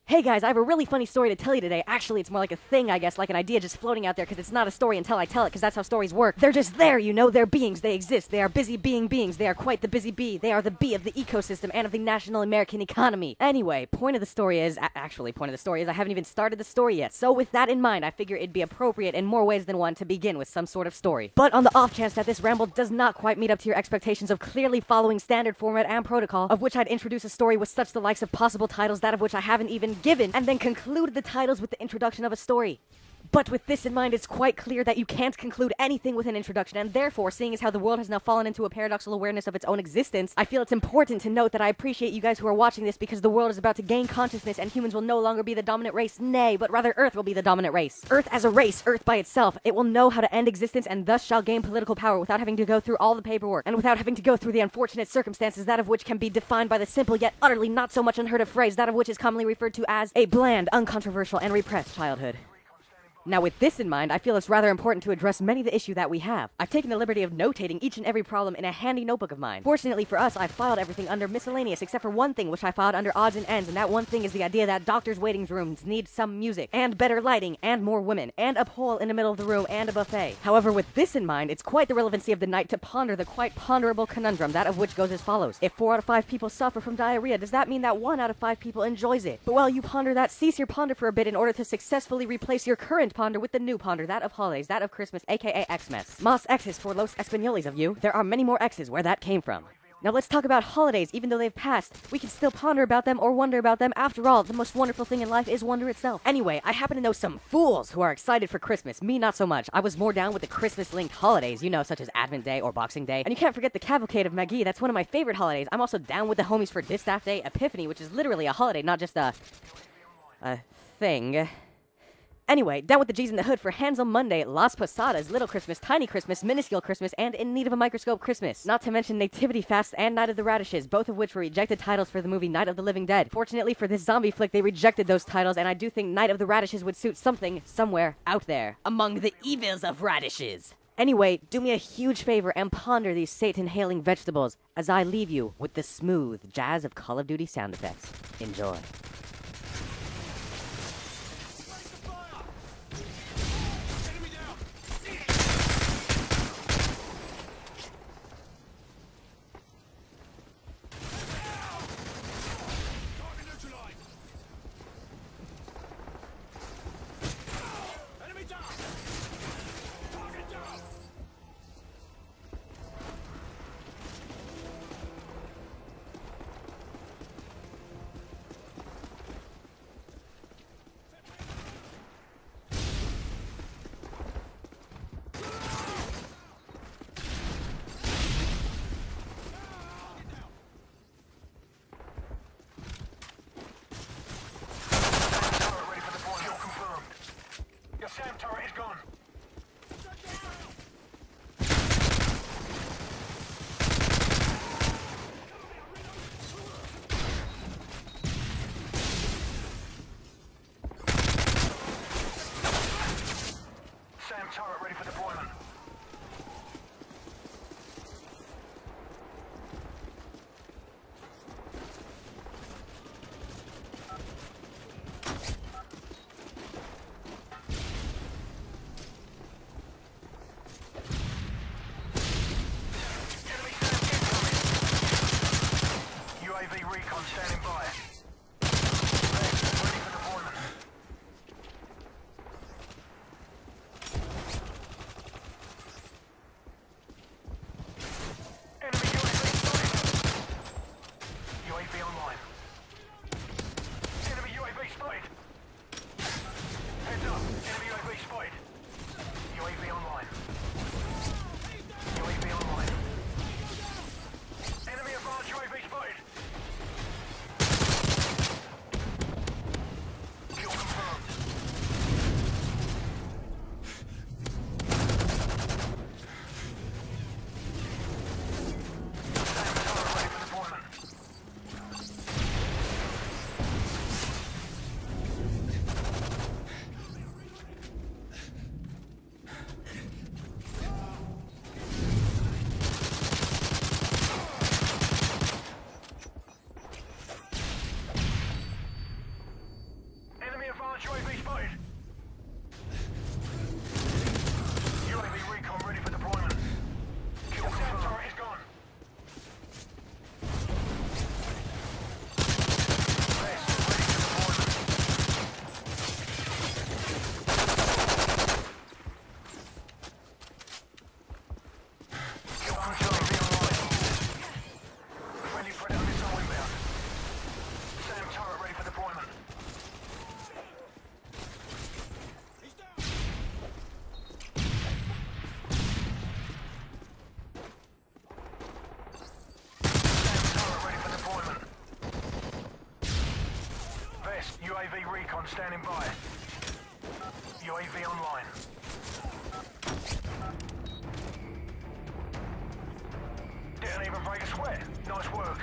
Hey guys, I have a really funny story to tell you today. Actually, it's more like a thing, I guess, like an idea just floating out there, because it's not a story until I tell it, because that's how stories work. They're just there, you know, they're beings, they exist, they are busy being beings, they are quite the busy bee, they are the bee of the ecosystem and of the national American economy. Anyway, point of the story is, I haven't even started the story yet, so with that in mind, I figure it'd be appropriate in more ways than one to begin with some sort of story. But on the off chance that this ramble does not quite meet up to your expectations of clearly following standard format and protocol, of which I'd introduce a story with such the likes of possible titles, that of which I haven't even given, and then conclude the titles with the introduction of a story. But with this in mind, it's quite clear that you can't conclude anything with an introduction, and therefore, seeing as how the world has now fallen into a paradoxical awareness of its own existence, I feel it's important to note that I appreciate you guys who are watching this, because the world is about to gain consciousness and humans will no longer be the dominant race, nay, but rather Earth will be the dominant race. Earth as a race, Earth by itself, it will know how to end existence and thus shall gain political power without having to go through all the paperwork, and without having to go through the unfortunate circumstances, that of which can be defined by the simple yet utterly not so much unheard of phrase, that of which is commonly referred to as a bland, uncontroversial, and repressed childhood. Now with this in mind, I feel it's rather important to address many of the issues that we have. I've taken the liberty of notating each and every problem in a handy notebook of mine. Fortunately for us, I've filed everything under miscellaneous except for one thing, which I filed under odds and ends, and that one thing is the idea that doctors' waiting rooms need some music, and better lighting, and more women, and a pole in the middle of the room, and a buffet. However, with this in mind, it's quite the relevancy of the night to ponder the quite ponderable conundrum, that of which goes as follows. If 4 out of 5 people suffer from diarrhea, does that mean that 1 out of 5 people enjoys it? But while you ponder that, cease your ponder for a bit in order to successfully replace your current ponder with the new ponder, that of holidays, that of Christmas, aka Xmas. Mas X's for Los Españoles of you. There are many more X's where that came from. Now let's talk about holidays. Even though they've passed, we can still ponder about them or wonder about them. After all, the most wonderful thing in life is wonder itself. Anyway, I happen to know some fools who are excited for Christmas. Me, not so much. I was more down with the Christmas-linked holidays, you know, such as Advent Day or Boxing Day. And you can't forget the Cavalcade of m.o.a.b. That's one of my favorite holidays. I'm also down with the homies for Distaff Day, Epiphany, which is literally a holiday, not just a thing. Anyway, down with the G's in the Hood for Hansel Monday, Las Posadas, Little Christmas, Tiny Christmas, Minuscule Christmas, and In Need of a Microscope Christmas. Not to mention Nativity Fast and Night of the Radishes, both of which were rejected titles for the movie Night of the Living Dead. Fortunately for this zombie flick, they rejected those titles, and I do think Night of the Radishes would suit something, somewhere, out there, among the evils of radishes. Anyway, do me a huge favor and ponder these Satan-hailing vegetables as I leave you with the smooth jazz of Call of Duty sound effects. Enjoy. Advanced UAV spotted. UAV recon ready for deployment. Kill confirmed. Turret is gone. Best, ready for deployment. Kill confirmed. UAV online. Friendly Predator missile inbound. SAM turret ready for deployment. UAV recon standing by. UAV online. Didn't even break a sweat. Nice work.